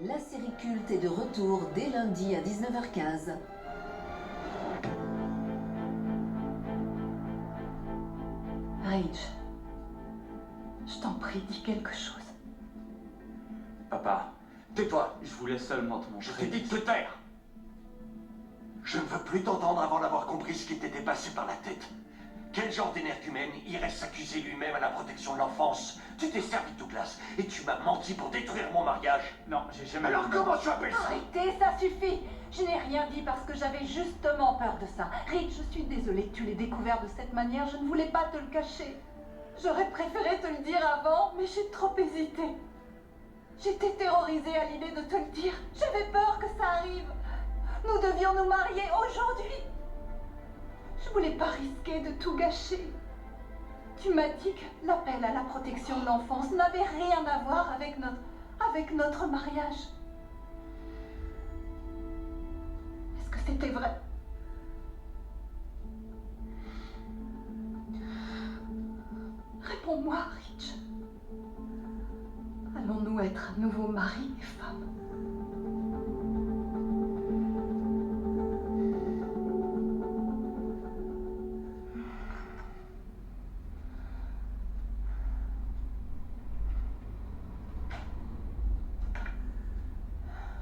La série culte est de retour dès lundi à 19h15. Ridge, je t'en prie, dis quelque chose. Papa, tais-toi. Je voulais seulement te Je montrer. t'ai dit de te taire. Je ne veux plus t'entendre avant d'avoir compris ce qui t'était passé par la tête. Quel genre d'énergumène irait s'accuser lui-même à la protection de l'enfance? Tu t'es servi de Douglas et tu m'as menti pour détruire mon mariage. Non, j'ai jamais... Alors comment tu appelles ça? Arrêtez, ça suffit. Je n'ai rien dit parce que j'avais justement peur de ça. Ridge, je suis désolée que tu l'aies découvert de cette manière. Je ne voulais pas te le cacher. J'aurais préféré te le dire avant, mais j'ai trop hésité. J'étais terrorisée à l'idée de te le dire. J'avais peur que ça arrive. Nous devions nous marier aujourd'hui. Je voulais pas risquer de tout gâcher. Tu m'as dit que l'appel à la protection de l'enfance n'avait rien à voir avec notre mariage. Est-ce que c'était vrai? Réponds-moi, Rich. Allons-nous être à nouveau mari et femme?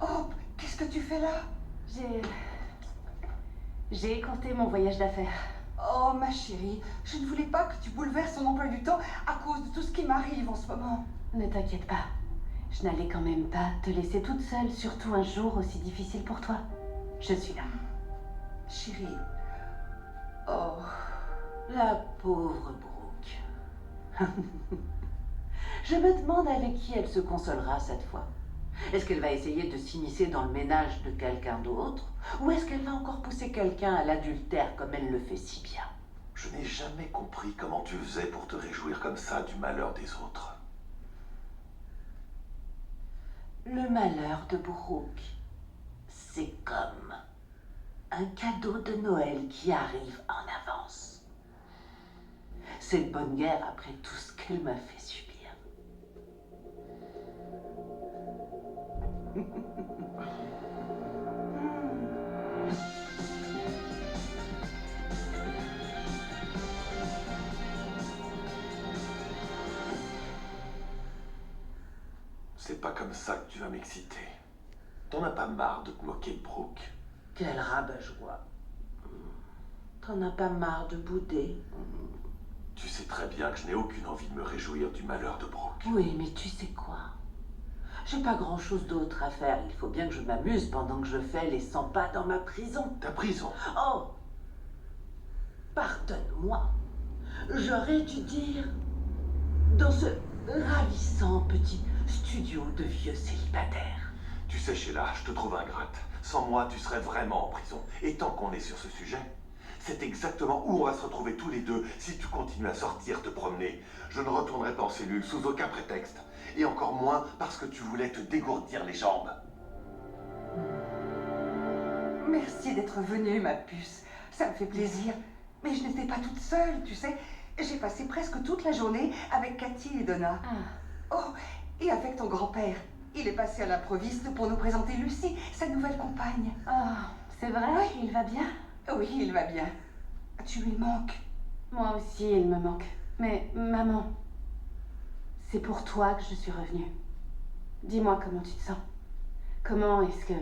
Oh, qu'est-ce que tu fais là? J'ai écourté mon voyage d'affaires. Oh, ma chérie, je ne voulais pas que tu bouleverses ton emploi du temps à cause de tout ce qui m'arrive en ce moment. Ne t'inquiète pas. Je n'allais quand même pas te laisser toute seule, surtout un jour aussi difficile pour toi. Je suis là. Chérie. Oh. La pauvre Brooke. Je me demande avec qui elle se consolera cette fois. Est-ce qu'elle va essayer de s'immiscer dans le ménage de quelqu'un d'autre? Ou est-ce qu'elle va encore pousser quelqu'un à l'adultère comme elle le fait si bien? Je n'ai jamais compris comment tu faisais pour te réjouir comme ça du malheur des autres. Le malheur de Brooke, c'est comme un cadeau de Noël qui arrive en avance. C'est de bonne guerre après tout ce qu'elle m'a fait subir. C'est pas comme ça que tu vas m'exciter. T'en as pas marre de te moquer de Brooke? Quel rabat-joie. T'en as pas marre de bouder? Tu sais très bien que je n'ai aucune envie de me réjouir du malheur de Brooke. Oui, mais tu sais quoi? J'ai pas grand-chose d'autre à faire. Il faut bien que je m'amuse pendant que je fais les 100 pas dans ma prison. Ta prison? Oh! Pardonne-moi. J'aurais dû dire dans ce ravissant petit studio de vieux célibataires. Tu sais, Sheila, je te trouve ingrate. Sans moi, tu serais vraiment en prison. Et tant qu'on est sur ce sujet, c'est exactement où on va se retrouver tous les deux si tu continues à sortir, te promener. Je ne retournerai pas en cellule sous aucun prétexte. Et encore moins parce que tu voulais te dégourdir les jambes. Merci d'être venue, ma puce. Ça me fait plaisir. Mais je n'étais pas toute seule, tu sais. J'ai passé presque toute la journée avec Cathy et Donna. Oh, et avec ton grand-père. Il est passé à l'improviste pour nous présenter Lucie, sa nouvelle compagne. Oh, c'est vrai? Oui. Il va bien? Oui, il va bien. Tu lui manques. Moi aussi, il me manque. Mais maman, c'est pour toi que je suis revenue. Dis-moi comment tu te sens. Comment est-ce que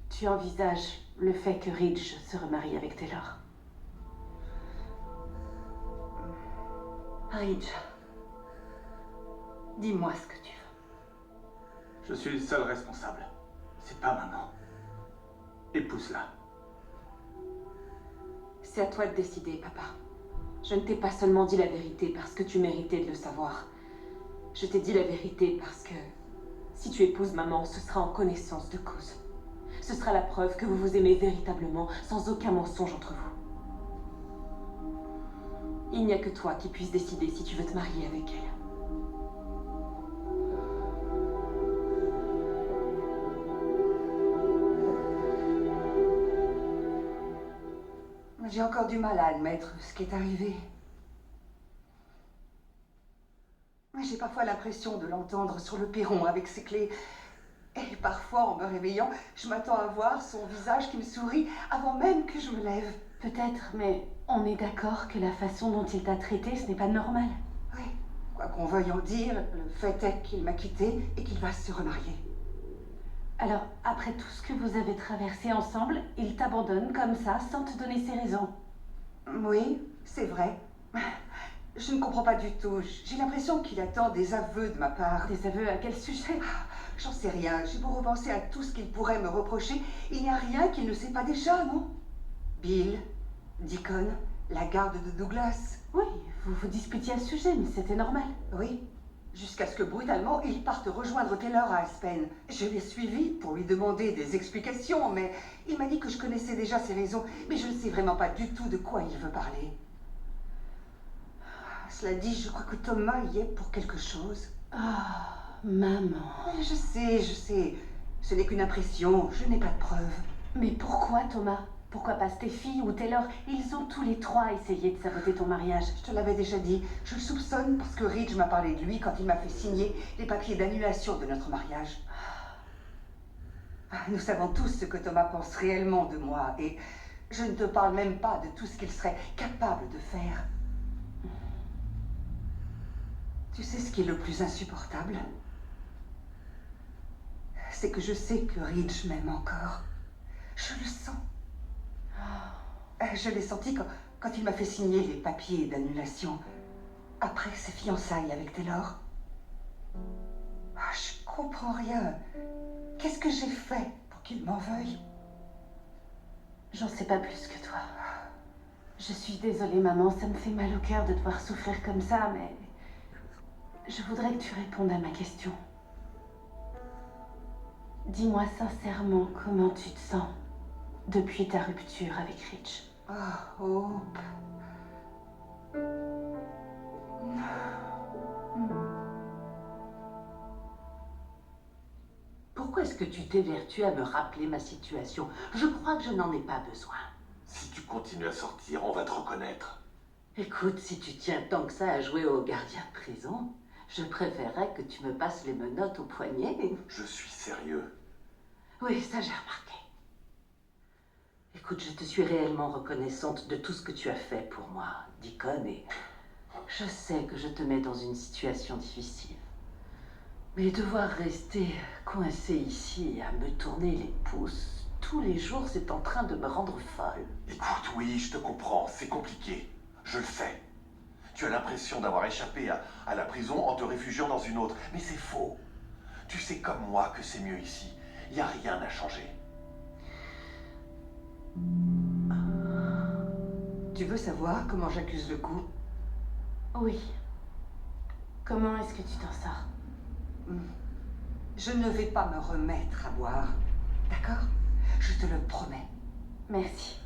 tu envisages le fait que Ridge se remarie avec Taylor? Ridge, dis-moi ce que tu veux. Je suis le seul responsable. C'est pas maman. Épouse-la. C'est à toi de décider, papa. Je ne t'ai pas seulement dit la vérité parce que tu méritais de le savoir. Je t'ai dit la vérité parce que si tu épouses maman, ce sera en connaissance de cause. Ce sera la preuve que vous vous aimez véritablement, sans aucun mensonge entre vous. Il n'y a que toi qui puisse décider si tu veux te marier avec elle. J'ai encore du mal à admettre ce qui est arrivé. J'ai parfois l'impression de l'entendre sur le perron avec ses clés. Et parfois, en me réveillant, je m'attends à voir son visage qui me sourit avant même que je me lève. Peut-être, mais on est d'accord que la façon dont il t'a traité, ce n'est pas normal. Oui, quoi qu'on veuille en dire, le fait est qu'il m'a quittée et qu'il va se remarier. Alors, après tout ce que vous avez traversé ensemble, il t'abandonne comme ça, sans te donner ses raisons. Oui, c'est vrai. Je ne comprends pas du tout. J'ai l'impression qu'il attend des aveux de ma part. Des aveux à quel sujet? J'en sais rien. J'ai beau repenser à tout ce qu'il pourrait me reprocher, il n'y a rien qu'il ne sait pas déjà, non? Bill, Deacon, la garde de Douglas. Oui, vous vous disputiez à ce sujet, mais c'était normal. Oui, jusqu'à ce que brutalement, il parte rejoindre Taylor à Aspen. Je l'ai suivi pour lui demander des explications, mais il m'a dit que je connaissais déjà ses raisons, mais je ne sais vraiment pas du tout de quoi il veut parler. Cela dit, je crois que Thomas y est pour quelque chose. Ah, maman. Je sais. Ce n'est qu'une impression, je n'ai pas de preuves. Mais pourquoi, Thomas? Pourquoi pas Steffi ou Taylor? Ils ont tous les trois essayé de saboter ton mariage. Je te l'avais déjà dit, je le soupçonne parce que Ridge m'a parlé de lui quand il m'a fait signer les papiers d'annulation de notre mariage. Nous savons tous ce que Thomas pense réellement de moi et je ne te parle même pas de tout ce qu'il serait capable de faire. Tu sais ce qui est le plus insupportable? C'est que je sais que Ridge m'aime encore. Je le sens. Je l'ai senti quand il m'a fait signer les papiers d'annulation après ses fiançailles avec Taylor. Je comprends rien. Qu'est-ce que j'ai fait pour qu'il m'en veuille? J'en sais pas plus que toi. Je suis désolée, maman, ça me fait mal au cœur de te voir souffrir comme ça, mais je voudrais que tu répondes à ma question. Dis-moi sincèrement comment tu te sens depuis ta rupture avec Ridge. Hope. Pourquoi est-ce que tu t'évertues à me rappeler ma situation? Je crois que je n'en ai pas besoin. Si tu continues à sortir, on va te reconnaître. Écoute, si tu tiens tant que ça à jouer au gardien de prison, je préférerais que tu me passes les menottes au poignet. Je suis sérieux. Oui, ça j'ai remarqué. Écoute, je te suis réellement reconnaissante de tout ce que tu as fait pour moi, Deacon, et je sais que je te mets dans une situation difficile. Mais devoir rester coincé ici à me tourner les pouces tous les jours, c'est en train de me rendre folle. Écoute, oui, je te comprends, c'est compliqué. Je le sais. Tu as l'impression d'avoir échappé à la prison en te réfugiant dans une autre, mais c'est faux. Tu sais comme moi que c'est mieux ici. Il n'y a rien à changer. Tu veux savoir comment j'accuse le coup? Oui. Comment est-ce que tu t'en sors? Je ne vais pas me remettre à boire. D'accord? Je te le promets. Merci.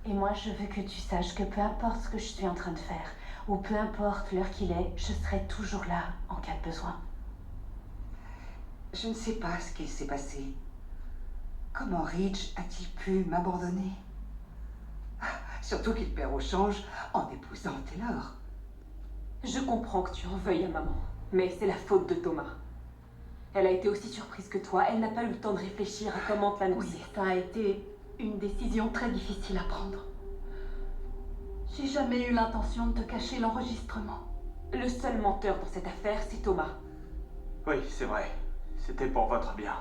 Et moi, je veux que tu saches que peu importe ce que je suis en train de faire, ou peu importe l'heure qu'il est, je serai toujours là en cas de besoin. Je ne sais pas ce qu'il s'est passé. Comment Ridge a-t-il pu m'abandonner? Surtout qu'il perd au change en épousant Taylor. Je comprends que tu en veuilles à maman, mais c'est la faute de Thomas. Elle a été aussi surprise que toi, elle n'a pas eu le temps de réfléchir à comment te l'annoncer. Oui, ça a été une décision très difficile à prendre. J'ai jamais eu l'intention de te cacher l'enregistrement. Le seul menteur dans cette affaire, c'est Thomas. Oui, c'est vrai. C'était pour votre bien.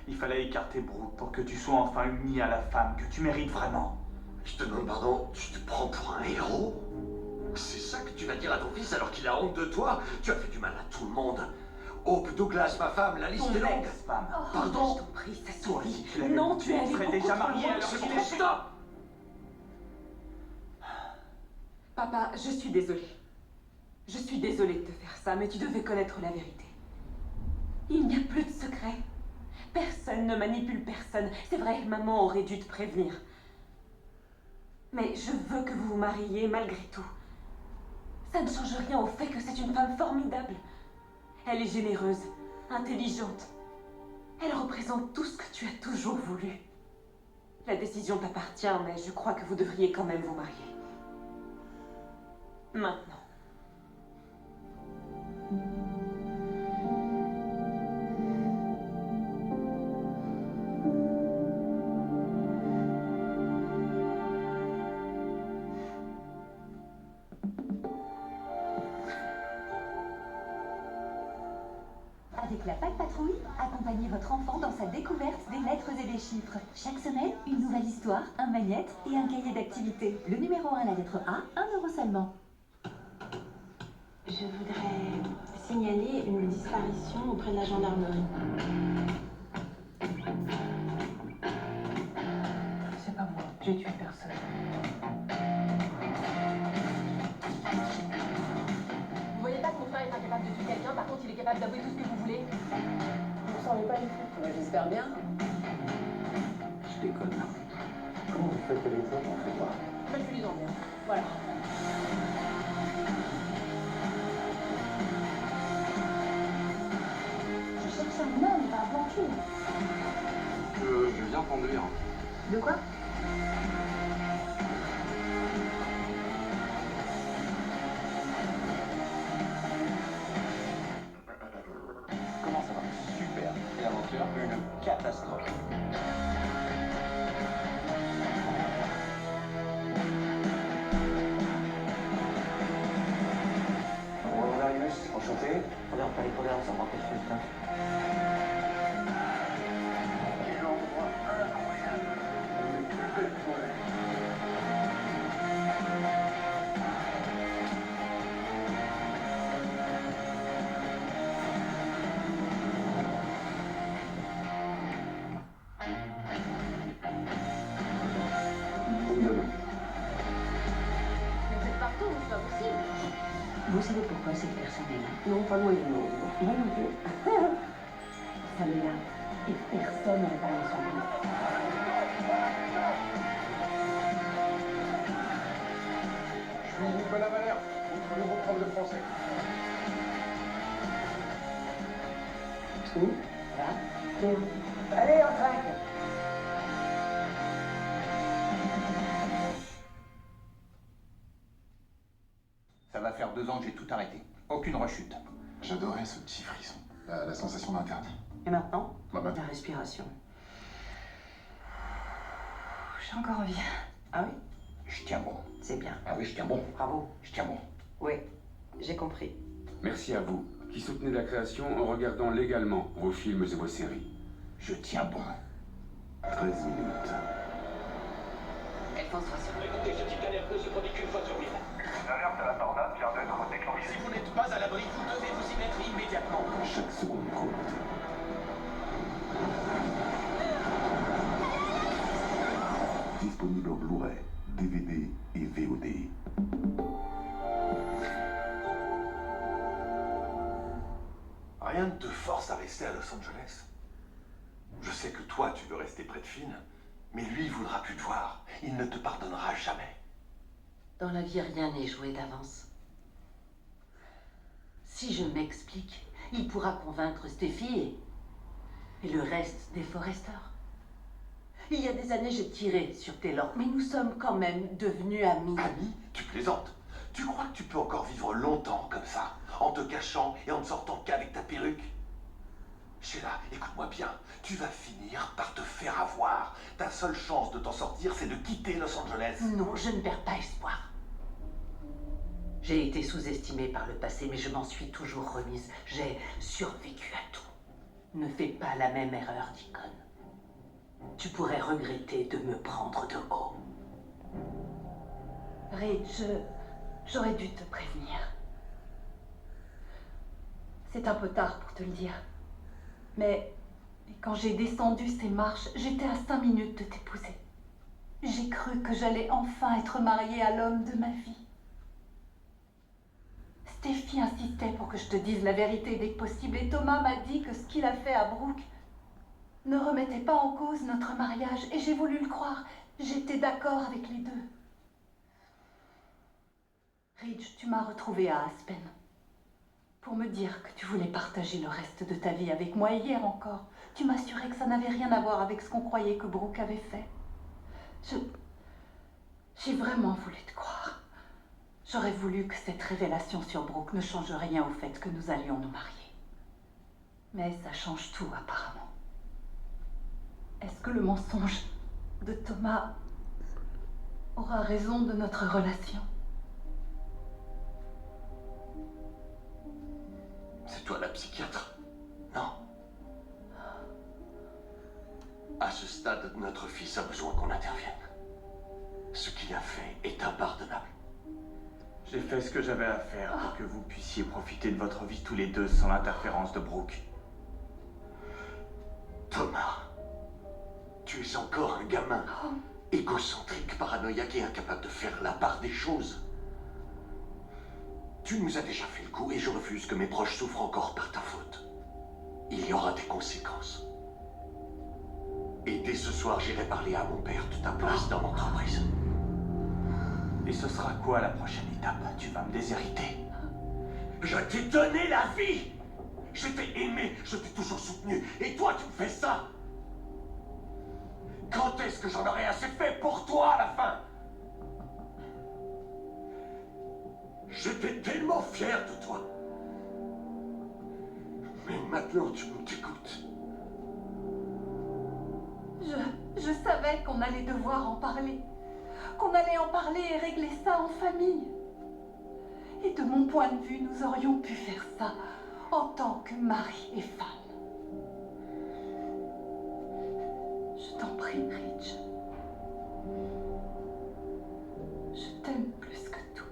Il fallait écarter Brooke pour que tu sois enfin unie à la femme que tu mérites vraiment. Je te demande pardon, tu te prends pour un héros? C'est ça que tu vas dire à ton fils alors qu'il a honte de toi? Tu as fait du mal à tout le monde. Hope, Douglas, ma femme, la liste est longue. Ex-femme. Pardon? Je t'en prie, ça Toi, suffit. si tu l'avais Non, dit, tu es allé serais beaucoup déjà trop mariée loin. alors C'est qu'il bon, est... stop! Papa, je suis désolée. Je suis désolée de te faire ça, mais tu devais connaître la vérité. Il n'y a plus de secret. Personne ne manipule personne. C'est vrai, maman aurait dû te prévenir. Mais je veux que vous vous mariiez malgré tout. Ça ne change rien au fait que c'est une femme formidable. Elle est généreuse, intelligente. Elle représente tout ce que tu as toujours voulu. La décision t'appartient, mais je crois que vous devriez quand même vous marier. Maintenant. accompagner votre enfant dans sa découverte des lettres et des chiffres. Chaque semaine, une nouvelle histoire, un magnète et un cahier d'activités. Le numéro 1, la lettre A, 1 € seulement. Je voudrais signaler une disparition auprès de la gendarmerie. C'est pas moi, j'ai tué personne. Vous voyez pas que mon frère est incapable de tuer quelqu'un, par contre il est capable d'avouer tout ce que vous voulez? Vous ne ressemblez pas du tout. J'espère bien. Je déconne. Comment vous faites avec ça? J'en fais pas. Je suis les bien. Voilà. Je cherche un homme, pas un banquier. Je viens conduire. De quoi? Comment ça va? Super. Et l'aventure? Une catastrophe. Enchanté. Regarde pas les colères, ça me rappelle quelqu'un. Quel endroit incroyable. Une plus belle forêt. Vous êtes partout, c'est pas possible. Vous savez pourquoi cette personne est là? Non, pas moi, non. Moi non plus. Ça m'est là. Et personne n'avait parlé sur lui. Je suis Nicolas Valère, votre nouveau prof de français. Où? Là. Allez, on trinque. Ça va faire 2 ans que j'ai tout arrêté. Aucune rechute. J'adorais ce petit frisson, la sensation d'interdit. Et maintenant? Bah, La respiration. J'ai encore envie. Ah oui? Je tiens bon. C'est bien. Ah oui, je tiens bon. Bravo. Je tiens bon. Oui, j'ai compris. Merci à vous, qui soutenez la création en regardant légalement vos films et vos séries. Je tiens bon. 13 minutes. Alphonse Rassure. Écoutez, ce type d'alerte ne se produit qu'une fois sur 1000. L'alerte à la tornade vient d'être déclenchée. Si vous n'êtes pas à l'abri, vous devez vous y mettre immédiatement. Chaque seconde compte. Disponible en Blu-ray, DVD et VOD. Rien ne te force à rester à Los Angeles. Je sais que toi, tu veux rester près de Finn, mais lui, il voudra plus te voir. Il ne te pardonnera jamais. Dans la vie, rien n'est joué d'avance. Si je m'explique, il pourra convaincre Steffi et le reste des Forrester. Il y a des années, j'ai tiré sur Taylor, mais nous sommes quand même devenus amis. Ami, tu plaisantes. Tu crois que tu peux encore vivre longtemps comme ça, en te cachant et en ne sortant qu'avec ta perruque? Sheila, écoute-moi bien, tu vas finir par te faire avoir. Ta seule chance de t'en sortir, c'est de quitter Los Angeles. Non, je ne perds pas espoir. J'ai été sous-estimée par le passé, mais je m'en suis toujours remise. J'ai survécu à tout. Ne fais pas la même erreur, Deacon. Tu pourrais regretter de me prendre de haut. Reed, j'aurais dû te prévenir. C'est un peu tard pour te le dire. Mais quand j'ai descendu ces marches, j'étais à 5 minutes de t'épouser. J'ai cru que j'allais enfin être mariée à l'homme de ma vie. Steffi insistait pour que je te dise la vérité dès que possible, et Thomas m'a dit que ce qu'il a fait à Brooke ne remettait pas en cause notre mariage, et j'ai voulu le croire. J'étais d'accord avec les deux. Ridge, tu m'as retrouvée à Aspen pour me dire que tu voulais partager le reste de ta vie avec moi. Et hier encore, tu m'assurais que ça n'avait rien à voir avec ce qu'on croyait que Brooke avait fait. J'ai vraiment voulu te croire. J'aurais voulu que cette révélation sur Brooke ne change rien au fait que nous allions nous marier. Mais ça change tout, apparemment. Est-ce que le mensonge de Thomas aura raison de notre relation? C'est toi la psychiatre? Non. À ce stade, notre fils a besoin qu'on intervienne. Ce qu'il a fait est impardonnable. J'ai fait ce que j'avais à faire pour que vous puissiez profiter de votre vie tous les deux sans l'interférence de Brooke. Thomas, tu es encore un gamin, égocentrique, paranoïaque et incapable de faire la part des choses. Tu nous as déjà fait le coup et je refuse que mes proches souffrent encore par ta faute. Il y aura des conséquences. Et dès ce soir, j'irai parler à mon père de ta place dans l'entreprise. Et ce sera quoi la prochaine étape? Tu vas me déshériter? Je t'ai donné la vie! Je t'ai aimé, je t'ai toujours soutenu, et toi tu me fais ça! Quand est-ce que j'en aurai assez fait pour toi à la fin? J'étais tellement fier de toi. Mais maintenant tu me dégoûtes. Je savais qu'on allait devoir en parler. Qu'on allait en parler et régler ça en famille. Et de mon point de vue, nous aurions pu faire ça en tant que mari et femme. Je t'en prie, Rich. Je t'aime plus que tout.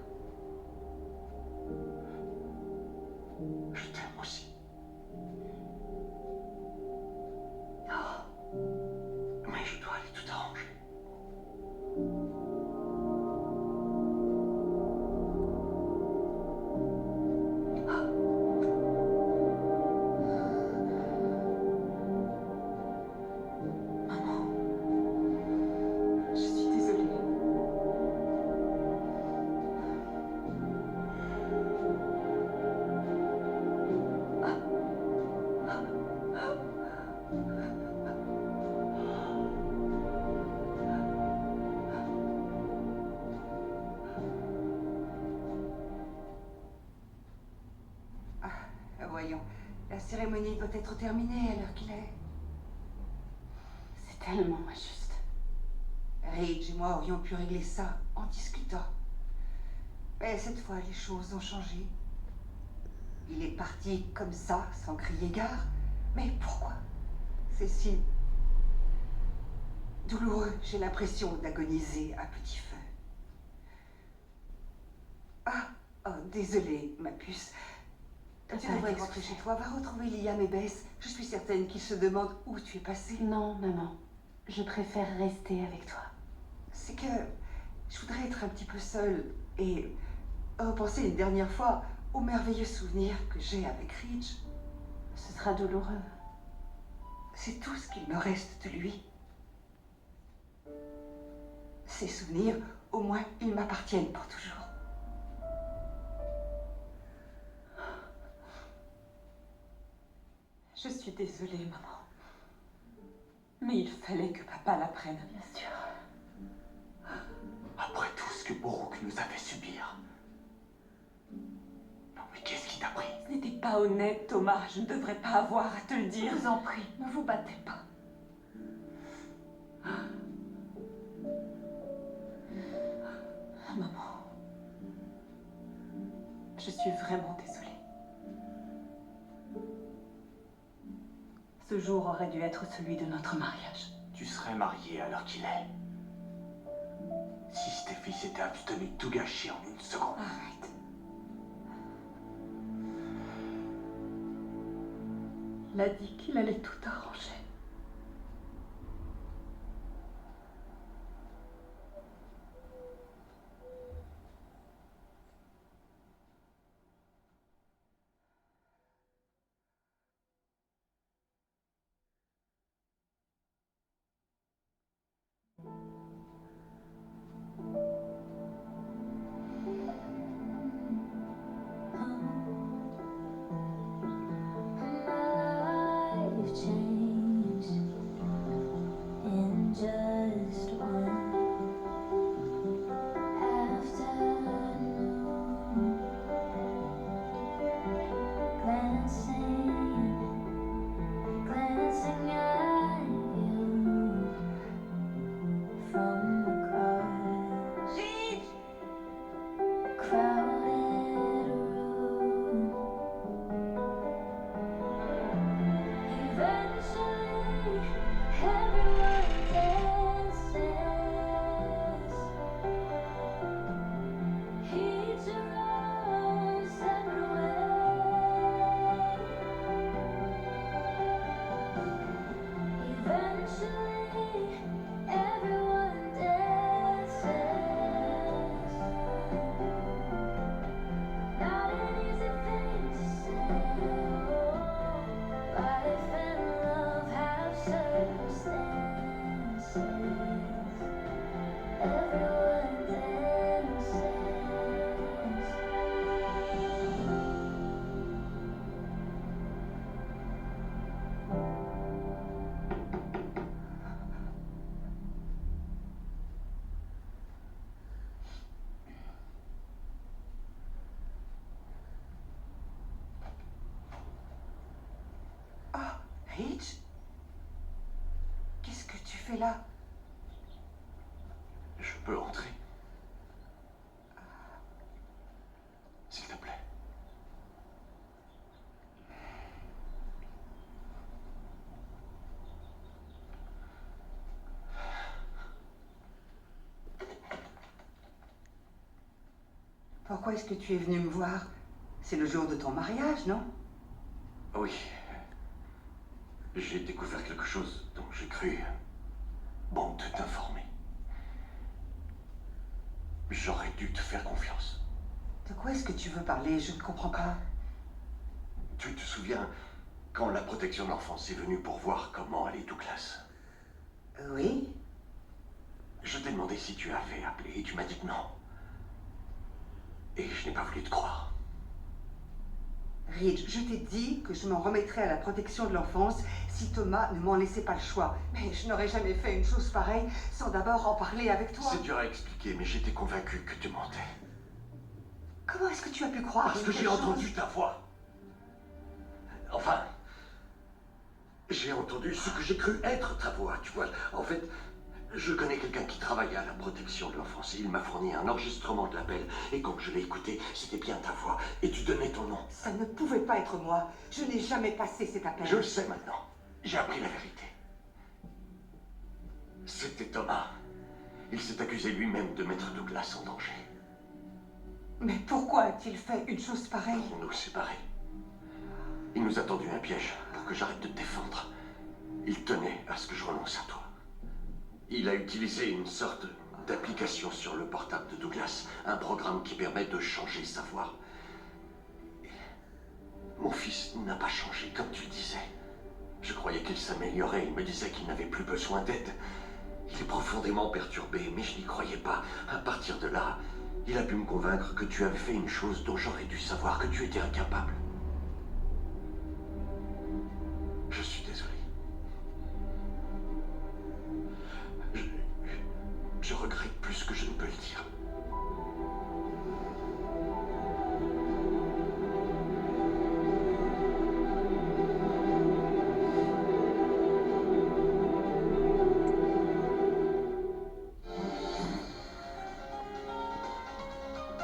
Je t'aime aussi. Mais je dois aller tout arranger. Je suis désolée. Voyons, la cérémonie doit être terminée à l'heure qu'il est. C'est tellement injuste. Rich et moi aurions pu régler ça en discutant. Mais cette fois, les choses ont changé. Il est parti comme ça, sans crier gare. Mais pourquoi? C'est si douloureux. J'ai l'impression d'agoniser à petit feu. Oh, désolée, ma puce. Tu devrais rentrer chez toi. Va retrouver Liam et Bess. Je suis certaine qu'ils se demandent où tu es passée. Non, maman. Je préfère rester avec toi. C'est que je voudrais être un petit peu seule et repenser une dernière fois aux merveilleux souvenirs que j'ai avec Rich. Ce sera douloureux. C'est tout ce qu'il me reste de lui. Ces souvenirs, au moins, ils m'appartiennent pour toujours. Je suis désolée, maman. Mais il fallait que papa l'apprenne. Bien sûr. Après tout ce que Brooke nous a fait subir. Non mais qu'est-ce qui t'a pris? Ce n'était pas honnête, Thomas. Je ne devrais pas avoir à te le dire. Je vous en prie, ne vous battez pas. Maman. Je suis vraiment désolée. Ce jour aurait dû être celui de notre mariage. Tu serais marié à l'heure qu'il est. Si Steffi s'était abstenue de tout gâcher en une seconde. Arrête. Il a dit qu'il allait tout arranger. fais là? Je peux entrer? S'il te plaît. Pourquoi est-ce que tu es venu me voir? C'est le jour de ton mariage, non? Oui. J'ai découvert quelque chose dont j'ai cru bon de t'informer. J'aurais dû te faire confiance. De quoi est-ce que tu veux parler? Je ne comprends pas. Tu te souviens quand la protection de l'enfance est venue pour voir comment allait Douglas? Oui? Je t'ai demandé si tu avais appelé et tu m'as dit que non. Et je n'ai pas voulu te croire. Ridge, je t'ai dit que je m'en remettrais à la protection de l'enfance si Thomas ne m'en laissait pas le choix. Mais je n'aurais jamais fait une chose pareille sans d'abord en parler avec toi. C'est dur à expliquer, mais j'étais convaincu que tu mentais. Comment est-ce que tu as pu croire? Parce que j'ai entendu ta voix. Enfin, j'ai entendu ce que j'ai cru être ta voix, tu vois. En fait, je connais quelqu'un qui travaillait à la protection de l'enfance et il m'a fourni un enregistrement de l'appel. Et quand je l'ai écouté, c'était bien ta voix. Et tu donnais ton nom. Ça ne pouvait pas être moi. Je n'ai jamais passé cet appel. Je le sais maintenant. J'ai appris la vérité. C'était Thomas. Il s'est accusé lui-même de mettre Douglas en danger. Mais pourquoi a-t-il fait une chose pareille? Pour nous séparer. Il nous a tendu un piège pour que j'arrête de te défendre. Il tenait à ce que je renonce à toi. Il a utilisé une sorte d'application sur le portable de Douglas, un programme qui permet de changer sa voix. Mon fils n'a pas changé, comme tu le disais. Je croyais qu'il s'améliorait, il me disait qu'il n'avait plus besoin d'aide. Il est profondément perturbé, mais je n'y croyais pas. À partir de là, il a pu me convaincre que tu avais fait une chose dont j'aurais dû savoir que tu étais incapable.